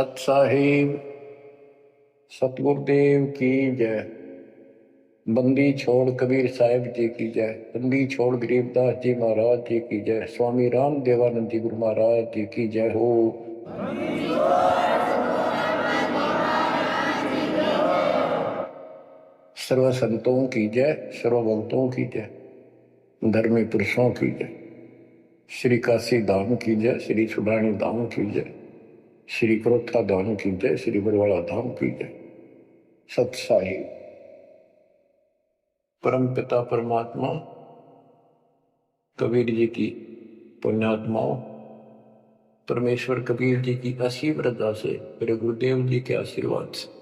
सत साहिब सतगुरुदेव की जय। बंदी छोड़ कबीर साहिब जी की जय। बंदी छोड़ गरीबदास जी महाराज जी की जय। स्वामी राम देवानंद जी गुरु महाराज जी की जय हो। सर्व संतों की जय, सर्व भक्तों की जय, धर्मी पुरुषों की जय। श्री काशी धाम की जय, श्री सुडानी धाम की जय, श्री क्रोथा धाम की जय, श्री बरवाड़ा धाम की जय। सत साहिब परम पिता परमात्मा कबीर जी की पुण्यात्माओं, परमेश्वर कबीर जी की असीम रजा से, मेरे गुरुदेव जी के आशीर्वाद से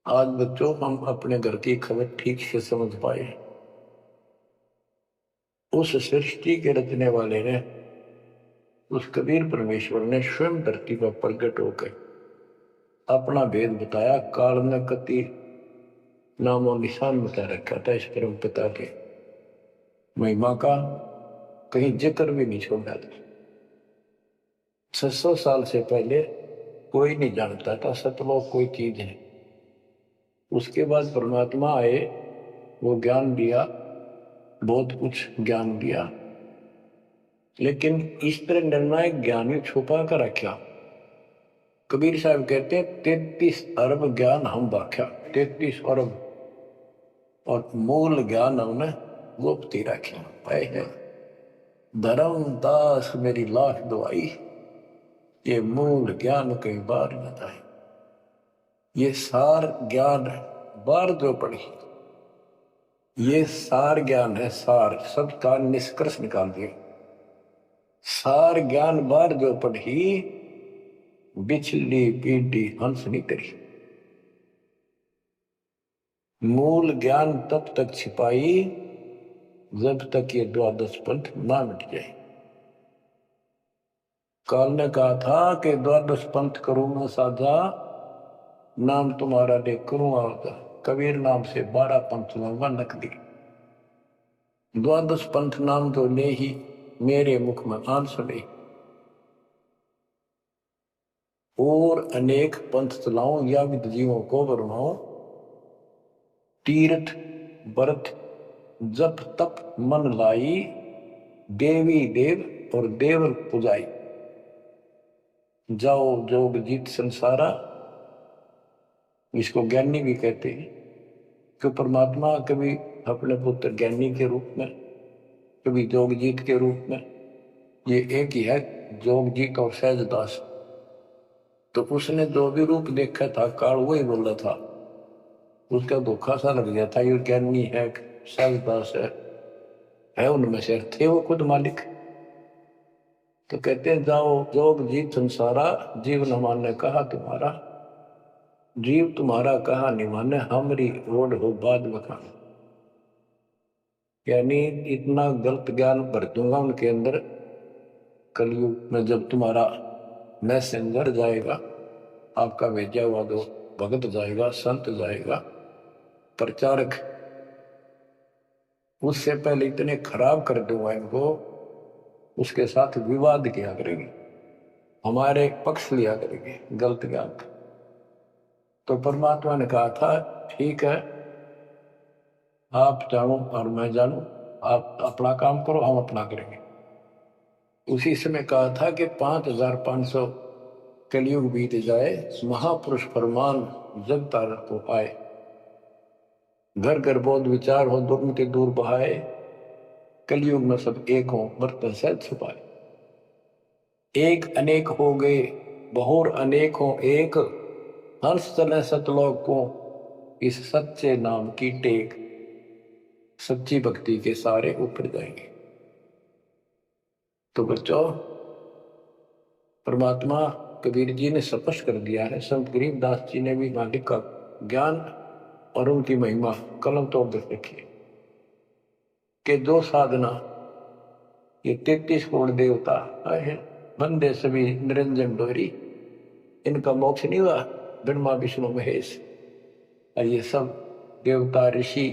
आज बच्चों हम अपने घर की खबर ठीक से समझ पाए। उस सृष्टि के रचने वाले ने, उस कबीर परमेश्वर ने स्वयं धरती पर प्रकट होकर अपना भेद बताया। काल ने कति नामों निशान बता रखा था इस परम पिता के महिमा का, कहीं जिक्र भी नहीं छोड़ा था। 600 साल से पहले कोई नहीं जानता था सतलोक कोई चीज है। उसके बाद परमात्मा आए, वो ज्ञान दिया, बहुत कुछ ज्ञान दिया, लेकिन इस तरह निर्णायक ज्ञान ही छुपा कर रखा। कबीर साहब कहते हैं 33 अरब ज्ञान हम बाख्या, 33 अरब, और मूल ज्ञान हमने गुप्त ही रखा है। धर्म दास मेरी लाख दुआई, ये मूल ज्ञान कई बार बताए। ये सार ज्ञान बार जो पढ़ी, ये सार ज्ञान है। सार सब का निष्कर्ष निकाल दिया। सार ज्ञान बार जो पढ़ी, बिछली पीढ़ी हंस नहीं करी। मूल ज्ञान तब तक छिपाई जब तक ये द्वादश पंथ ना मिट जाए। काल ने कहा था कि द्वादश पंथ करूं मैं साझा, नाम तुम्हारा ले करूं आवता। कबीर नाम से 12 पंथ लूंगा नकली। द्वादश पंथ नाम तो ले ही मेरे मुख में आन सुने, और अनेक पंथ चलाऊं या विद जीवों को बरमाऊं। तीर्थ व्रत जप तप मन लाई, देवी देव और देवर पुजाई। जाओ जोग जीत संसारा, इसको ज्ञानी भी कहते हैं। कि परमात्मा कभी अपने पुत्र ज्ञानी के रूप में, कभी जोगजीत के रूप में, ये एक ही है जोगजीत और सहजदास। तो उसने जो भी रूप देखा था काल वही बोल रहा था। उसका धोखा सा लग गया था, ये ज्ञानी है सहजदास है उनमें से थे वो खुद मालिक। तो कहते हैं जाओ जोग जीत संसारा, जीव न माने कहा तुम्हारा। जीव तुम्हारा कहा नहीं माने, हमारी रोड हो बाद बखान। यानी इतना गलत ज्ञान भर दूंगा उनके अंदर कलयुग में, जब तुम्हारा मैसेंजर जाएगा, आपका भेजा हुआ दो भगत जाएगा, संत जाएगा, प्रचारक, उससे पहले इतने खराब कर दूंगा इनको, उसके साथ विवाद किया करेंगे, हमारे पक्ष लिया करेंगे गलत ज्ञान। तो परमात्मा ने कहा था ठीक है, आप जानो और मैं जानू, आप अपना काम करो हम अपना करेंगे। उसी समय कहा था कि 5500 कलयुग बीत जाए, महापुरुष फरमान जग तारण को आए। घर घर बोध विचार हो, दुर्म के दूर बहाए, कलयुग में सब एक हो बर्तन सहज छुपाए। एक अनेक हो गए बहुर अनेक हो एक, हंस चले सतलोक को इस सच्चे नाम की टेक। सच्ची भक्ति के सारे ऊपर जाएंगे। तो बच्चों, परमात्मा कबीर जी ने स्पष्ट कर दिया है, संत गरीबदास जी ने भी मालिक का ज्ञान और उनकी महिमा कलम तोड़ कर रखी है कि जो साधना ये 33 करोड़ देवता है, बंदे सभी निरंजन डोरी, इनका मोक्ष नहीं हुआ। ब्रह्मा विष्णु महेश और ये सब देवता ऋषि,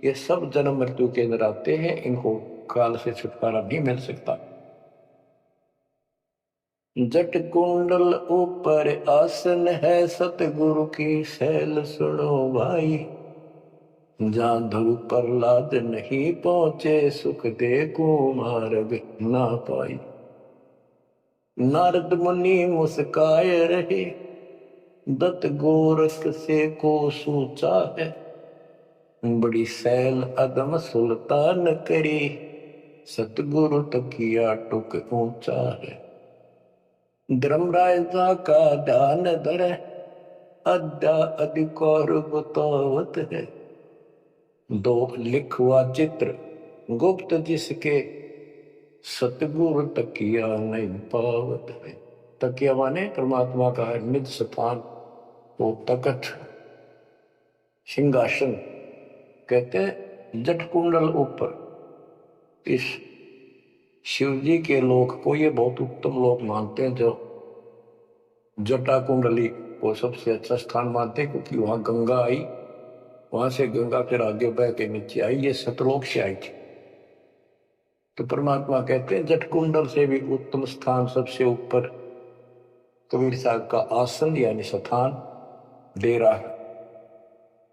ये सब जन्म मृत्यु के अंदर आते हैं, इनको काल से छुटकारा नहीं मिल सकता। जट कुंडल ऊपर आसन है, सतगुरु की सैल सुनो भाई। जहाँ ध्रुव प्रहलाद नहीं पहुंचे, सुख दे कुमार्ग ना पाई। नारद मुनि मुस्काए रहे, दत्त गोरख से को सूचा है। बड़ी सैल अदम सुल्तान करी, सतगुरु तकिया टुक ऊंचा है। धर्मराजा का ध्यान धरे, अद्या अधिकार बतावत है। दो लिखवा चित्र गुप्त जिसके, सतगुरु तकिया नहीं पावत है। तकिया माने परमात्मा का है निज स्थान, वो तकत सिंहासन। कहते हैं जट कुंडल ऊपर, इस शिव जी के लोक को ये बहुत उत्तम लोक मानते हैं, जो जटा कुंडली को सबसे अच्छा स्थान मानते हैं, क्योंकि वहां गंगा आई, वहां से गंगा फिर आगे बह के नीचे आई, ये सतलोक से आई थी। तो परमात्मा कहते हैं जट कुंडल से भी उत्तम स्थान, सबसे ऊपर कबीर साहब का आसन यानी स्थान डेरा है।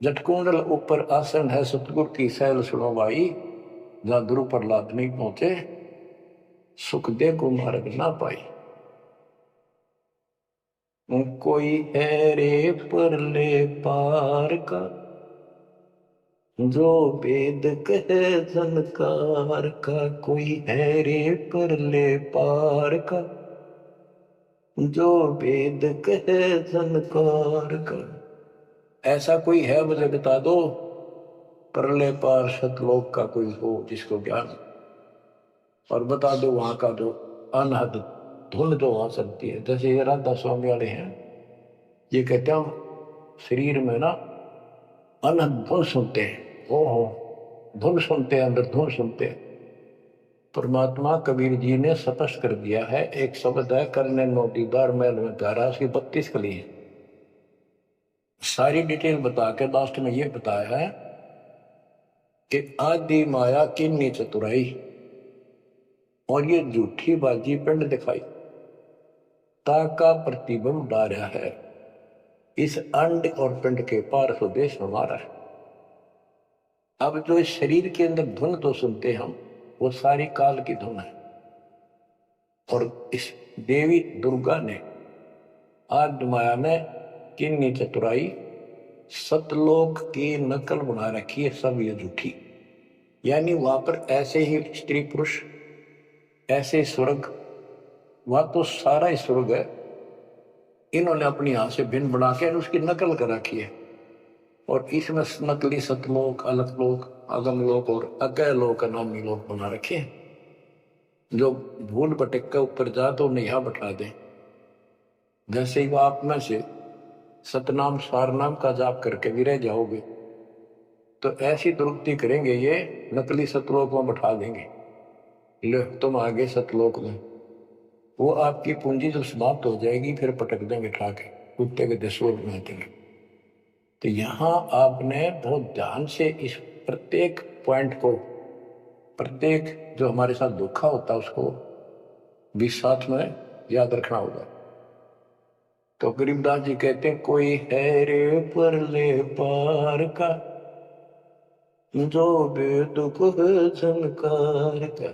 जटकुंडल ऊपर आसन है, सतगुरु की सैल सुनो भाई। जहां ध्रुव प्रहलाद नहीं पहुंचे, सुख दे को मार्ग ना पाई। कोई है रे परले पार का, जो वेद कहे झनकार का। कोई है रे परले पार का, जो वेद कहे झनकार का। ऐसा कोई है मुझे बता दो, परले पार सतलोक का कोई हो जिसको ज्ञान, और बता दो वहां का जो अनहद धुन जो वहां चलती है। जैसे ये राधा स्वामी वाले हैं, ये कहते हैं शरीर में ना अनहद धुन सुनते हैं। ओहो, धुन सुनते हैं, अंदर धुन सुनते हैं। परमात्मा कबीर जी ने स्पष्ट कर दिया है, एक शब्द है, करने नो दीदार महल में प्यारा, उसकी 32 कली है। सारी डिटेल बता के लास्ट में ये बताया है कि आदि माया किन्नी चतुराई, और ये झूठी बाजी पिंड दिखाई, ताका प्रतिबिंब डारा है। इस अंड और पिंड के पार स्वदेश हमारा है। अब जो इस शरीर के अंदर धुन तो सुनते हम, वो सारी काल की धुन है। और इस देवी दुर्गा ने, आद्य माया ने किन्नी चतुराई, सतलोक की नकल बना रखी है, सब ये झूठी। यानी वहां पर ऐसे ही स्त्री पुरुष, ऐसे स्वर्ग, वहां तो सारा ही स्वर्ग है, इन्होंने अपनी हाथ से भिन्न बना के उसकी नकल कर रखी है। और इसमें नकली सतलोक, अलकलोक, अगमलोक और अकयलोक नामी लोक बना रखे हैं। जो भूल भटक के ऊपर जा तो उन्हें यहां बैठा दें। जैसे ही आप में से सतनाम सारनाम का जाप करके भी रह जाओगे, तो ऐसी दुरुक्ति करेंगे, ये नकली सतलोक में बैठा देंगे। लो तुम आगे सतलोक में, वो आपकी पूंजी जब समाप्त हो जाएगी, फिर पटक देंगे ठाके, कुत्ते के दसों में देंगे। तो यहां आपने बहुत ध्यान से इस प्रत्येक पॉइंट को, प्रत्येक जो हमारे साथ धोखा होता है उसको भी साथ में याद रखना होगा। तो गरीबदास जी कहते हैं, कोई है रे परले पार का, जो बेदुख झनकार का।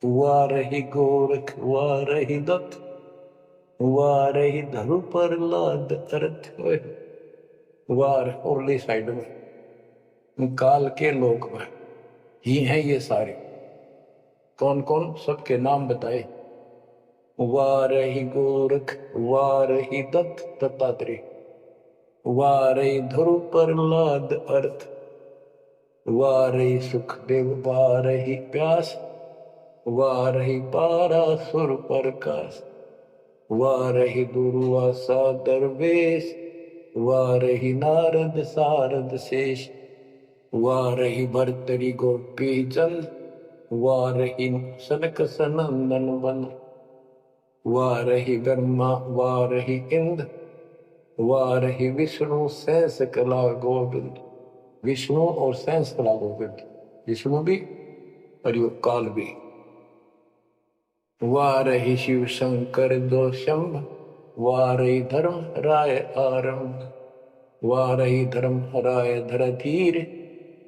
वारही गोरख वारही दत्त, वारही धरु प्रहलाद अर्थ। वार उरली साइड में, काल के लोक में ही हैं ये सारे। कौन कौन, सबके नाम बताए। वारही गोरख, वारही दत्त दत्तात्रेय, वारही ध्रुव प्रहलाद अर्थ, वारही सुखदेव, वारही व्यास, वारही पारासुर प्रकाश, वारही दुर्वासा दरवेश, वारही नारद सारद शेष, वारही भर्तरी गोपी चंद, वारही सनक सनंदन बन, वारही ब्रह्मा वारही इंद्र, वारही विष्णु सहस कला गोविंद। विष्णु और सहस कला गोविंद, विष्णु भी और यो काल भी। वारहि शिव शंकर दो शंभ, वारहि धर्म राय आरंभ, वारहि धर्म राय धर धीर,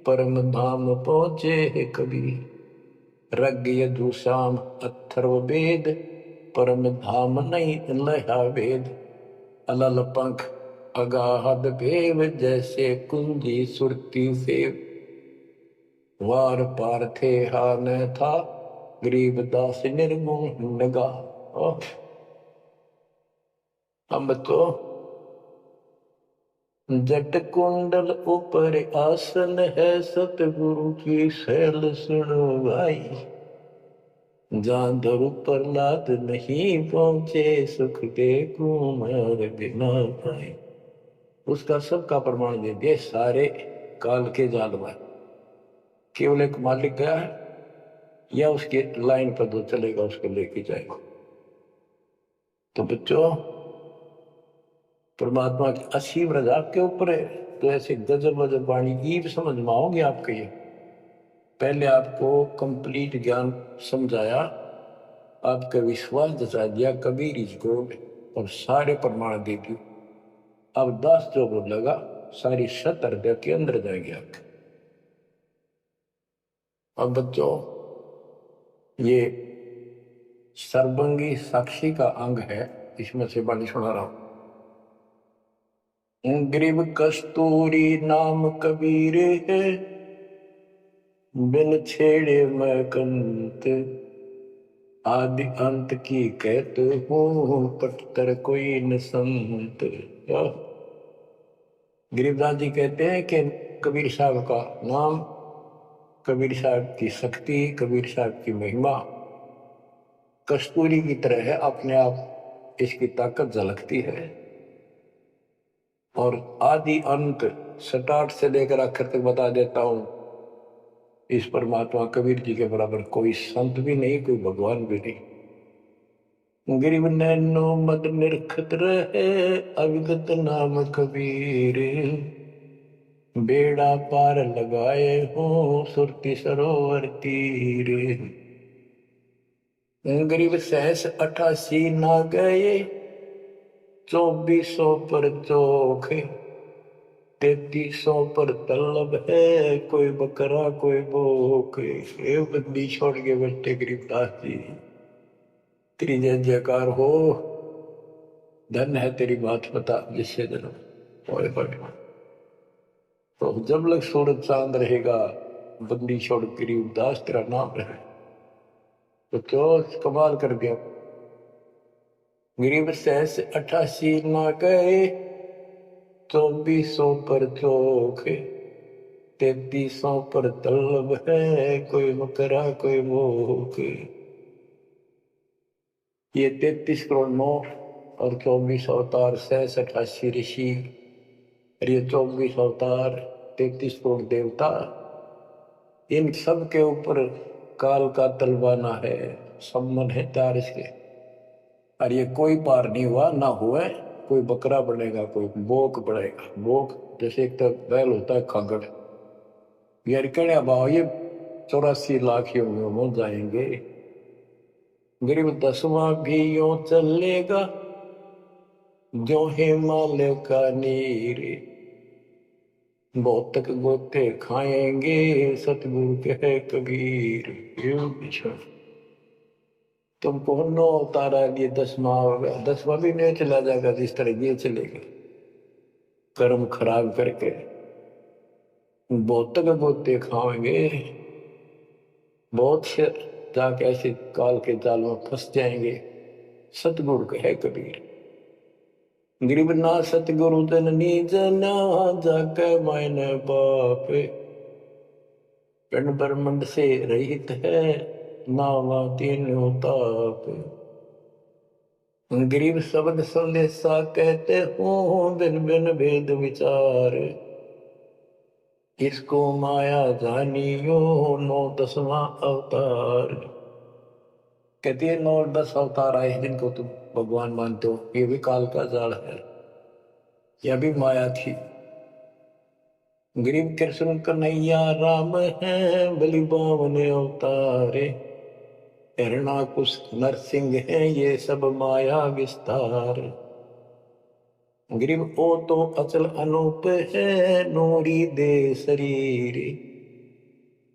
परम धाम पहुंचे है कबीर। रग यजु श्याम अथर्व वेद, परम धाम नहीं लहा वेद। अलल पंख अगाहद भेव, जैसे कुंजी सुरती सेव। वार पार थे हा न था, गरीबदास निर्गुण लगा। हम तो जट कुंडल ऊपर आसन है, सतगुरु की शैल सुनो भाई। जहाँ धरु प्रहलाद नहीं पहुंचे, सुख के कुमार बिना पाए। उसका सबका प्रमाण दे दिए सारे काल के जाल में। केवल एक मालिक गया है या उसके लाइन पर दो चलेगा, उसको लेके जाएगा। तो बच्चों, परमात्मा की असीम रजा के ऊपर है। तो ऐसे गजब गजब वाणी ईब समझ में आओगे आपके। ये पहले आपको कंप्लीट ज्ञान समझाया, आपका विश्वास जता दिया कबीर इज गॉड, और सारे प्रमाण दे दिए। अब 10 जो बोलेगा सारी सत हृदय के अंदर जाएगी आपके। अब बच्चों, ये सर्वंगी साक्षी का अंग है, इसमें से बाणी सुना रहा हूं। ग्रीव कस्तूरी नाम कबीर है, बिन छेड़े मैं कंत। आदि अंत की कहते हूँ, पटतर कोई न संत। गरीबदास जी कहते हैं कि कबीर साहब का नाम, कबीर साहब की शक्ति, कबीर साहब की महिमा कस्तूरी की तरह है। अपने आप इसकी ताकत झलकती है, और आदि अंत स्टार्ट से लेकर आखिर तक बता देता हूं। इस परमात्मा कबीर जी के बराबर कोई संत भी नहीं, कोई भगवान भी नहीं। गिरिव नैनो मद निरखत रहे, अविगत नाम कबीर। बेड़ा पार लगाए हो, सुरती सरोवर तीर। गरीब सहस 88 ना गए, 2400 पर चोख। 3300 पर तलब है, कोई बकरा कोई बोक। ये बंदी छोड़ के बैठे गरीबदास जी, तेरी जय जयकार हो। धन है तेरी बात बता जिससे जन्म ओए बड़े। तो जब लग सूरज चांद रहेगा, बंदी छोड़ गरीबदास तेरा नाम रहे। तो क्यों कमाल कर दिया। गरीब सहस 88 ना गए, 2400 पर चोख। 3300 पर तलब है, कोई बकरा कोई भूख। ये 33 करोड़ 9 और 24 अवतार, 88 ऋषि, और ये 24 अवतार, 33 करोड़ देवता, इन सब के ऊपर काल का तलवाना है, सम्मन है तार इसके। और ये कोई पार नहीं हुआ ना हुआ। कोई बकरा बनेगा, कोई बोक बनेगा। बोक जैसे एक तो बैल होता है खागड़, यार कहने भाव ये 84 लाख योनियों में जाएंगे। गरीब 10वां भी यूं चलेगा, जो हिमालय का नीर। बहुतक गोते खाएंगे, सतगुरु के कबीर। तुमको 9 उतारा लिए 10वां होगा, 10वां भी नहीं चला जाएगा। जिस तरह ये चलेगा कर्म खराब करके, बहुतक गोते खाएंगे। बहुत से जाके ऐसे काल के जाल में फंस जाएंगे। सतगुरु कहे कबीर, गरीब ना सतगुरु जननी जना, जाके मायने बाप। पिंड ब्रह्मंड से रहित है, नावा तीनों ताप। गरीब शब्द संदेशा कहते हो, बिन बिन भेद विचार। इसको माया जानियो, 9 10वां अवतार। कहती है 9 और 10 अवतार आए जिनको तुम भगवान मानते हो, ये भी काल का जाल है, यह भी माया थी। गरीब कृष्ण कन्हैया राम है, बलि बावन अवतारे। हिरणाकुश नरसिंह है ये सब माया विस्तार। गरीब ओ तो अचल अनूप है नूरी दे शरीर।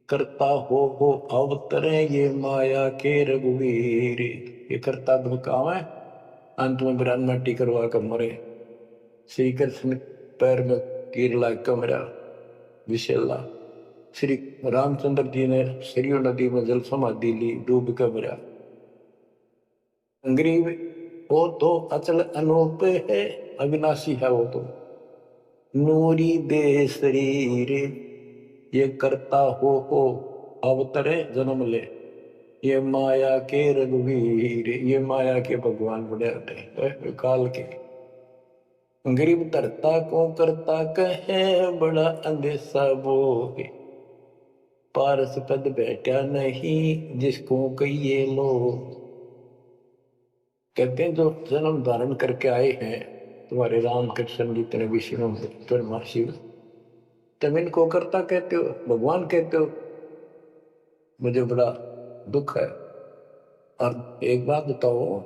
करता हो अवतरे ये माया के रघुवीर। ये करता तुम काम है, अंत में बिरान मट्टी करवा कर मरे। श्री कृष्ण पैर में कीर लाग कर मरा विशेला। श्री रामचंद्र जी ने सरयू नदी में जल समाधि ली, डूब कर मरा। गरीब वो तो अचल अनूप है, अविनाशी है वो तो। नूरी दे शरीर ये करता हो अवतरे जन्म ले। ये माया के रघुवीर, ये माया के भगवान बड़े होते हैं काल के। गरीब धरता को करता कहे बड़ा अंदेशा बोगे। पारस पद बैठा नहीं जिसको कहिए लोग। कहते हैं जो जन्म धारण करके आए हैं तुम्हारे राम कृष्ण जितने विष्णु ब्रह्मा शिव, तुम इनको करता कहते हो, भगवान कहते हो। मुझे बड़ा दुख है। और एक बात बताओ,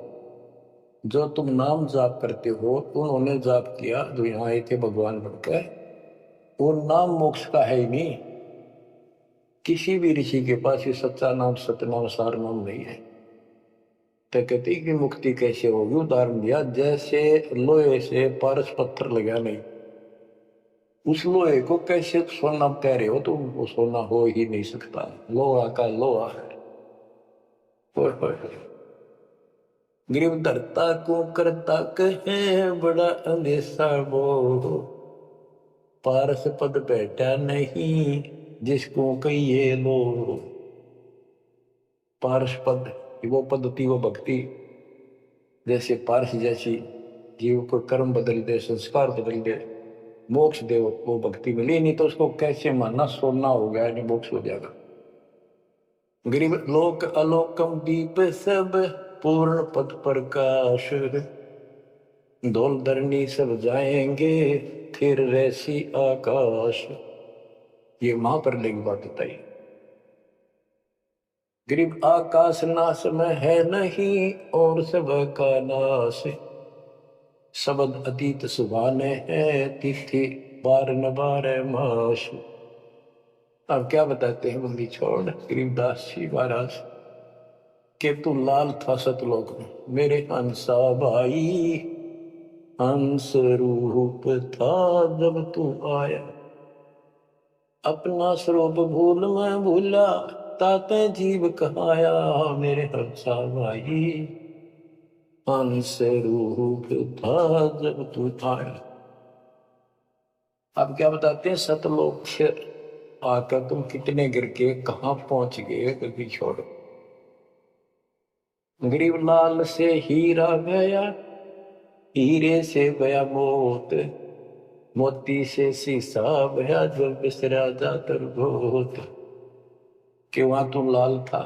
जो तुम नाम जाप करते हो उन्होंने जाप किया जो यहाँ आए थे भगवान बनकर, वो नाम मोक्ष का है ही नहीं। किसी भी ऋषि के पास ये सच्चा नाम सतनाम सार नाम नहीं है। तो कहती कि मुक्ति कैसे होगी, उदाहरण दिया जैसे लोहे से पारस पत्थर लगा नहीं, उस लोहे को कैसे सोना कह रहे हो तुम, वो सोना हो ही नहीं सकता, लोहा का लोहा है। गरीब धरता को करता कहे बड़ा अंदेशा बोलो। पारस पद बैठा नहीं जिसको कहिए लो। पारस पद वो पद्धति वो भक्ति, जैसे पारस जैसी जीव को कर्म बदल दे, संस्कार बदल दे, मोक्ष दे, वो भक्ति मिली। नहीं तो उसको कैसे मानना सोना हो गया, नहीं मोक्ष हो जाएगा। गरीब लोक अलोकम दीप सब पूर्ण पद प्रकाश। धोल धरनी सब जाएंगे फिर रहसी आकाश। ये महाप्रलय की बात बताई। गरीब आकाश नाश में है नहीं और सब का नाश। शब्द अतीत सुभाने है तिथि बार न बार माश। अब क्या बताते हैं बंदी छोड़ गरीबदास जी महाराज के तू लाल था सतलोक में मेरे हंसा भाई। हंस रूप था जब तू आया, अपना स्वरूप भूल मैं भूला, ताते जीव कहाया मेरे हंसा भाई। हंस रूप था जब तू आया। अब क्या बताते हैं, सतलोक से आकर तुम कितने गिर के कहां पहुंच गए, कभी छोड़ो। गरीब लाल से हीरा गया, हीरे से गया मोत, मोती से शीशा भया जो बिसरा जाकर भूत। कि वहां तू लाल था,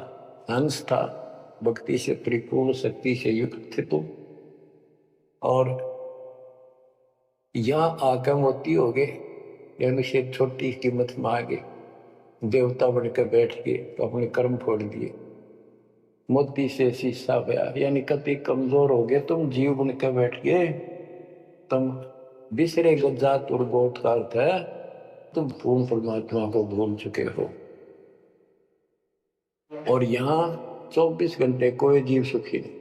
हंस था, भक्ति से परिपूर्ण शक्ति से युक्त थे तुम, और यहां आकर मोती हो गए, यानी से छोटी कीमत में आ गए, देवता बनकर बैठ गए तो अपने कर्म फोड़ दिए। मोती से शीशा भया यानी कति कमजोर हो गए तुम, जीव बनकर बैठ गए तुम। बिसरे जात और गोत का अर्थ है तुम पूर्ण परमात्मा को भूल चुके हो। और यहाँ 24 घंटे कोई जीव सुखी नहीं।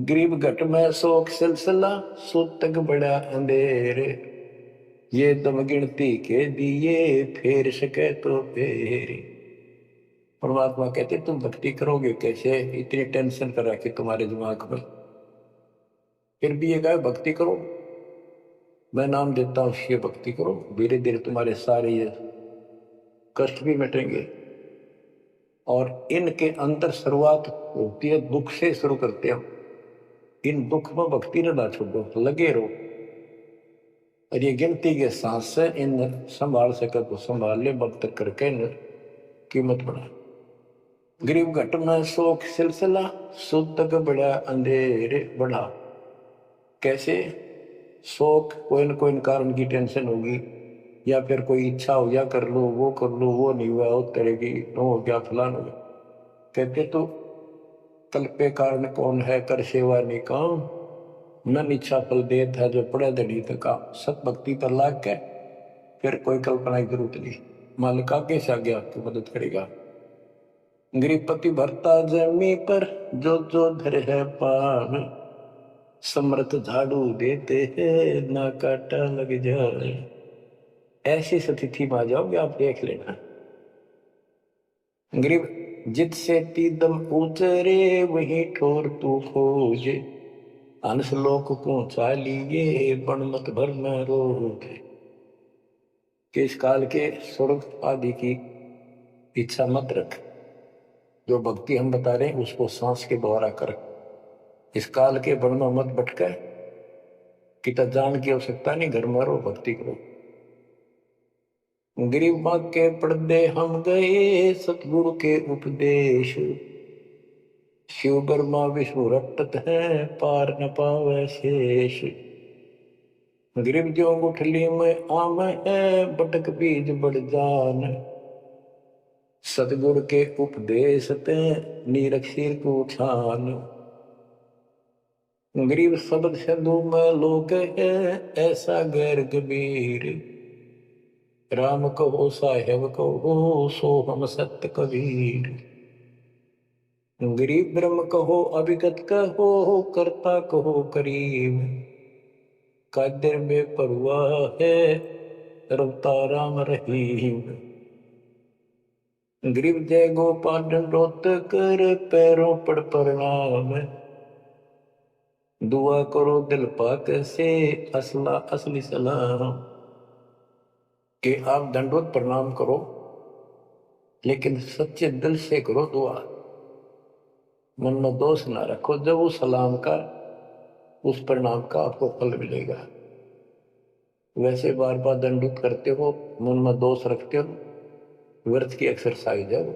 गरीब घट में शोक सिलसिला सूतक बड़ा अंधेरे। ये तुम गिनती के दिए फेर सके तो फेरे। परमात्मा कहते तुम भक्ति करोगे कैसे, इतनी टेंशन कर रखी तुम्हारे दिमाग में, फिर भी ये कहे भक्ति करो, मैं नाम देता हूं ये भक्ति करो, धीरे धीरे तुम्हारे सारे ये कष्ट भी मिटेंगे। और इनके अंदर शुरुआत होती है दुख से, शुरू करते हैं। इन दुख में भक्ति न छोड़ो, लगे रहो। और ये गिनती के सांस से इन संभाल सके तो संभाल ले, भक्त करके इन कीमत बढ़ा। गरीब घट में शोक सिलसिला सूतक बड़ा अंधेरे बढ़ा। कैसे, शोक कोई न कोई कारण की टेंशन होगी, या फिर कोई इच्छा हो गया कर लो, वो कर लो, वो नहीं हुआ, उस तरह की हो गया, फलान हो गया। कहते तो तल पे कारण कौन है कर सेवा निकाम, मन इच्छा फल देत है जो पड़े दड़ी तका। सत भक्ति पर लाग के फिर कोई कल्पना की जरूरत नहीं, मालिक आगे से आगे आपकी मदद करेगा। गृहपति भरता जमी पर जो जो धर है पान, समर्थ झाड़ू देते हैं ना काटा लग जाए। ऐसी स्थिति में आ जाओगे आप, देख लेना। गरीब जित से तीदम उतरे वही ठोर तू खोज, अंश लोक पहुंचा लिए पण मत भर न रोग। कि इस काल के स्वर्ग आदि की इच्छा मत रख, जो भक्ति हम बता रहे हैं उसको सांस के द्वारा कर। इस काल के बन में मत भटकर, किता जान की आवश्यकता नहीं, घर में रहो भक्ति करो। गरीब माँ के पर्दे हम गए सतगुरु के उपदेश, शिव ब्रह्मा विष्णु रटत है पार न पावे शेष। गरीब जो गुठली में आम है बटक बीज बढ़ जान, सतगुरु के उपदेश ते निरक्षर को छान। गरीब शब्द सिंधु में लोग है ऐसा गैर गंभीर, राम कहो साहेब कहो सो हम सत्य कबीर। गरीब ब्रह्म कहो अभिगत कहो करता कहो करीब, कादर में परुआ है रवता राम रहीम। गरीब जय गोपाल दंडोत कर पैरों पर प्रणाम, दुआ करो दिल पाक से असला असली सलाम। कि आप दंडोत प्रणाम करो लेकिन सच्चे दिल से करो दुआ, मन में दोष ना रखो। जब उस सलाम का उस प्रणाम का आपको फल मिलेगा। वैसे बार बार दंडोत करते हो, मन में दोष रखते हो, व्यर्थ की एक्सरसाइज है वो।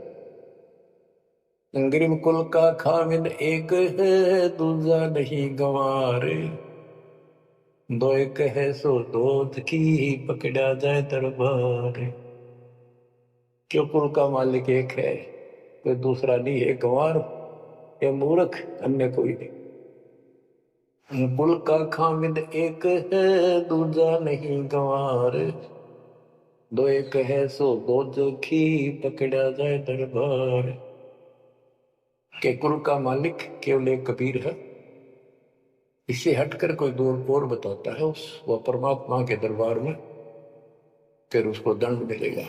गरीब कुल का खामिद एक है दूजा नहीं गंवार, दो एक है सो दूध की पकड़ा जाए दरबार। क्यों कुल का मालिक एक है, कोई दूसरा नहीं है, गंवार या मूर्ख अन्य कोई नहीं। कुल का खामिद एक है दूजा नहीं गंवार, दो एक है सो दूध की पकड़ा जाए दरबार। के कुल का मालिक केवल एक कबीर है, इससे हटकर कोई दूर और बताता है उस वह परमात्मा के दरबार में फिर उसको दंड मिलेगा।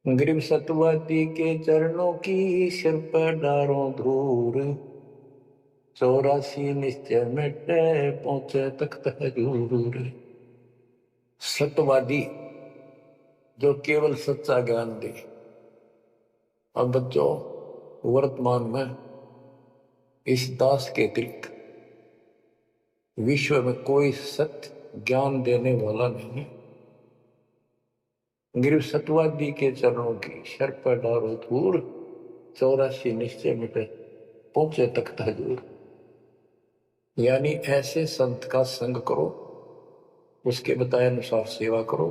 गरीब सतवादी के चरणों की सिर पर डारों धूर, 84 निश्चय मिटे पहुंचे तख्त हजूर। सत्यवादी जो केवल सच्चा ज्ञान दे। अब बच्चों वर्तमान में इस दास के अतिरिक्त विश्व में कोई सत्य ज्ञान देने वाला नहीं। गरीब सतवादी के चरणों की शर पर डारो धूर, 84 निश्चय मिटे पहुंचे तख्त हजूर। यानी ऐसे संत का संग करो, उसके बताए अनुसार सेवा करो,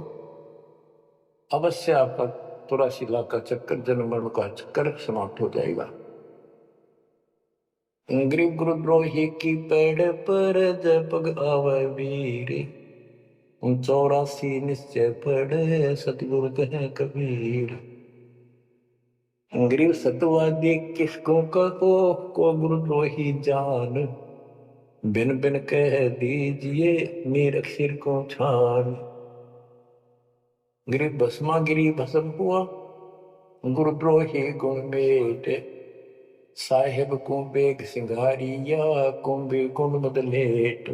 अवश्य आपका 84 लाख का चक्कर जन्म मरण का चक्कर समाप्त हो जाएगा। गरीब गुरुद्रोही की पेड़ पर जय पग आवे वीर, 84 निश्चय पढ़े सतगुरु कहे कबीर। गरीब सतवादी किसको कहो को गुरुद्रोही जान, बिन बिन कह दीजिए निरक्षर को छान। गरीब भस्मा गिरी भस्म हुआ गुरुद्रोही गुण मेट, साहेब को बेग सिंगारिया कुंभे कुंड मदलेट।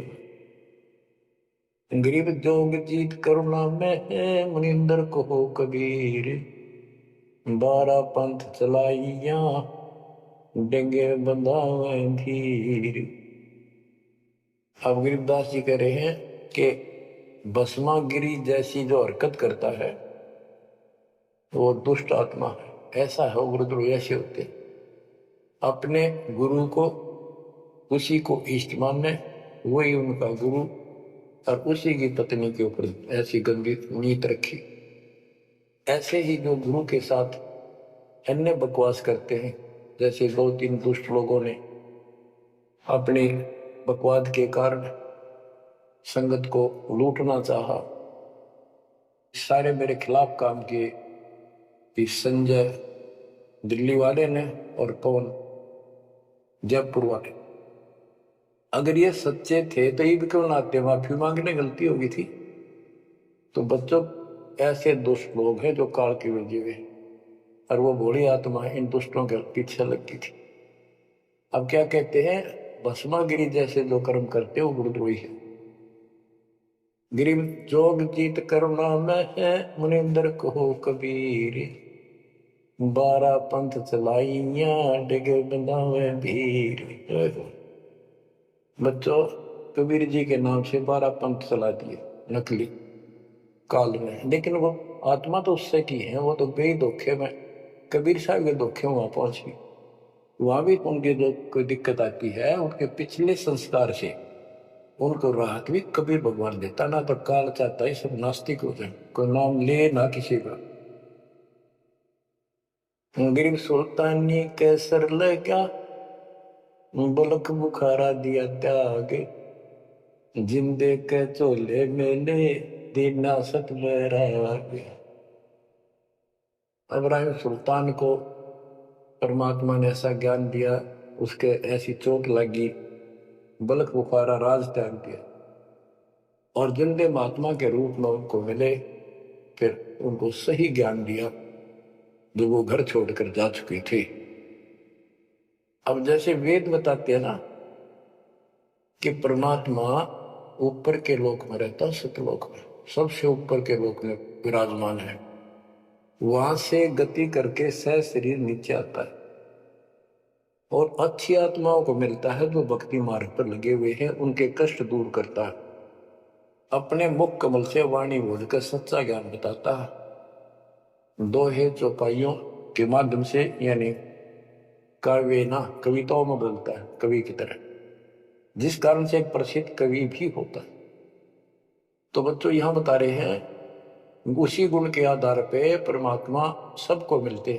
गरीब जोग जीत करुणा में है मुनिंदर को हो कबीर, 12 पंथ चलाइया डेंगे बंधावे धीर। अब गरीबदास जी कह रहे हैं कि भस्मागिरी जैसी जो हरकत करता है वो दुष्ट आत्मा है। ऐसा है गुरुद्रोही ऐसे होते, अपने गुरु को उसी को इष्ट माने, वही उनका गुरु, और उसी की पत्नी के ऊपर ऐसी गंदी नीत रखी। ऐसे ही जो गुरु के साथ अन्य बकवास करते हैं। जैसे 2-3 दुष्ट लोगों ने अपनी बकवाद के कारण संगत को लूटना चाहा, सारे मेरे खिलाफ काम किए। इस संजय दिल्ली वाले ने और पवन जयपुर वाले, अगर ये सच्चे थे तो ये भी क्यों ना आते, माफी मांगने गलती होगी थी। तो बच्चों, ऐसे दुष्ट लोग हैं जो काल के वजह हुए, और वो भोली आत्मा इन दुष्टों के पीछे लगी थी। अब क्या कहते हैं, भस्मागिरी जैसे जो कर्म करते हो गुरुद्रोही है। गिरिम जोग जीत करुणा में है, मुनिंदर कहो कबीर, 12 पंथ चलाइया डिगे बंधावे भीर। बच्चों, कबीर जी के नाम से 12 पंथ चला दिए नकली काल में, लेकिन वो आत्मा तो उससे की है, वो तो गई धोखे में, कबीर साहब के धोखे वहां पहुंची। वहां भी उनकी जो कोई दिक्कत आती है, उनके पिछले संस्कार से उनको राहत भी कबीर भगवान देता। ना तो काल चाहता है सब नास्तिक हो जाए, कोई नाम ले ना किसी का। गिरिम सुल्तानी कैसर लगा, बलक बुखारा दिया त्याग, जिंदे के चोले मेले दीना सत बैराग। इब्राहिम सुल्तान को परमात्मा ने ऐसा ज्ञान दिया, उसके ऐसी चोट लगी, बलक बुखारा राज त्याग दिया, और जिंदे महात्मा के रूप में उनको मिले, फिर उनको सही ज्ञान दिया जो वो घर छोड़कर जा चुकी थी। अब जैसे वेद बताते हैं ना कि परमात्मा ऊपर के लोक में रहता, सतलोक में, सबसे ऊपर के लोक में विराजमान है। वहां से गति करके सह शरीर नीचे आता है और अच्छी आत्माओं को मिलता है जो भक्ति मार्ग पर लगे हुए हैं, उनके कष्ट दूर करता है, अपने मुख कमल से वाणी बोलकर सच्चा ज्ञान बताता है। दोहे चौपाइयों के माध्यम से, यानी काव्य ना कविताओं में बोलता है कवि की तरह, जिस कारण से एक प्रसिद्ध कवि भी होता है। तो बच्चों, यहां बता रहे हैं उसी गुण के आधार पे परमात्मा सबको मिलते,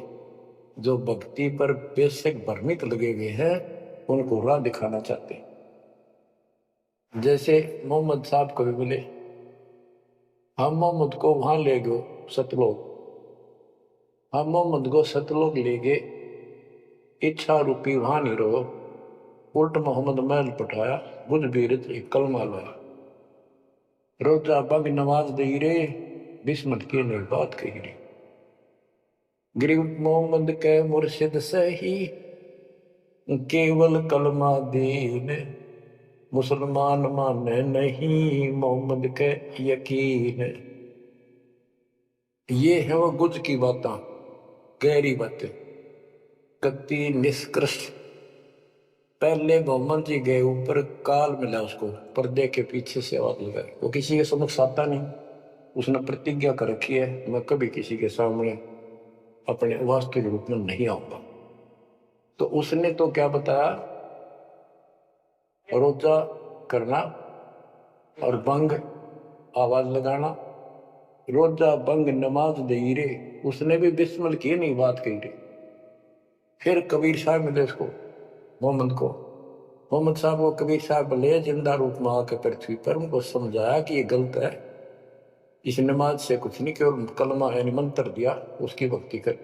जो भक्ति पर बेशक भ्रमित लगे हुए हैं, उनको राह दिखाना चाहते। जैसे मोहम्मद साहब को भी मिले, हम मोहम्मद को वहां ले गए सतलोक, हम मोहम्मद को सतलोक ले गए, इच्छा रूपी वहां नहीं रहो, उल्ट मोहम्मद महल पठाया, बुझ बीरत एक कलमा लाया, रोजा बग नवाज दे रे, बिस्मत की नहीं बात कही रे। गिरिव मोहम्मद के मुर्शिद सही, केवल कलमा दीन, मुसलमान माने नहीं मोहम्मद के यकीन। ये है वो गुज की बातें, गहरी बातें, कति निष्कृष्ट। पहले मोहम्मद जी गए ऊपर, काल मिला उसको, पर्दे के पीछे से आवाज लगाई, वो किसी के समक्ष आता नहीं, उसने प्रतिज्ञा कर रखी है, मैं कभी किसी के सामने अपने वास्तविक रूप में नहीं आऊंगा। तो उसने तो क्या बताया, रोजा करना और बंग आवाज लगाना, रोजा बंग नमाज दे रे, उसने भी बिस्मिल की नहीं बात कही रे। फिर कबीर साहब मिले उसको, मोहम्मद को, मोहम्मद साहब को कबीर साहब ले जिंदा रूप में आकर पृथ्वी पर, उनको समझाया कि ये गलत है, इस नमाज से कुछ नहीं, केवल कलमा यानी मंत्र दिया, उसकी भक्ति कर।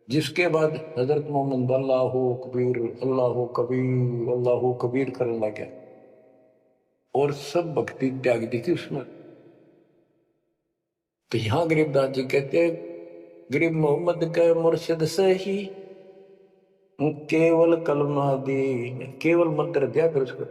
जिसके बाद हजरत मोहम्मद अल्लाह कबीर अल्लाह कबीर अल्लाह कबीर करने लगे और सब भक्ति त्याग दी थी उसमें। तो यहां गरीबदास जी कहते, गरीब मोहम्मद के मुर्शिद से ही केवल कलमा दी, केवल मंत्र दिया, फिर उसको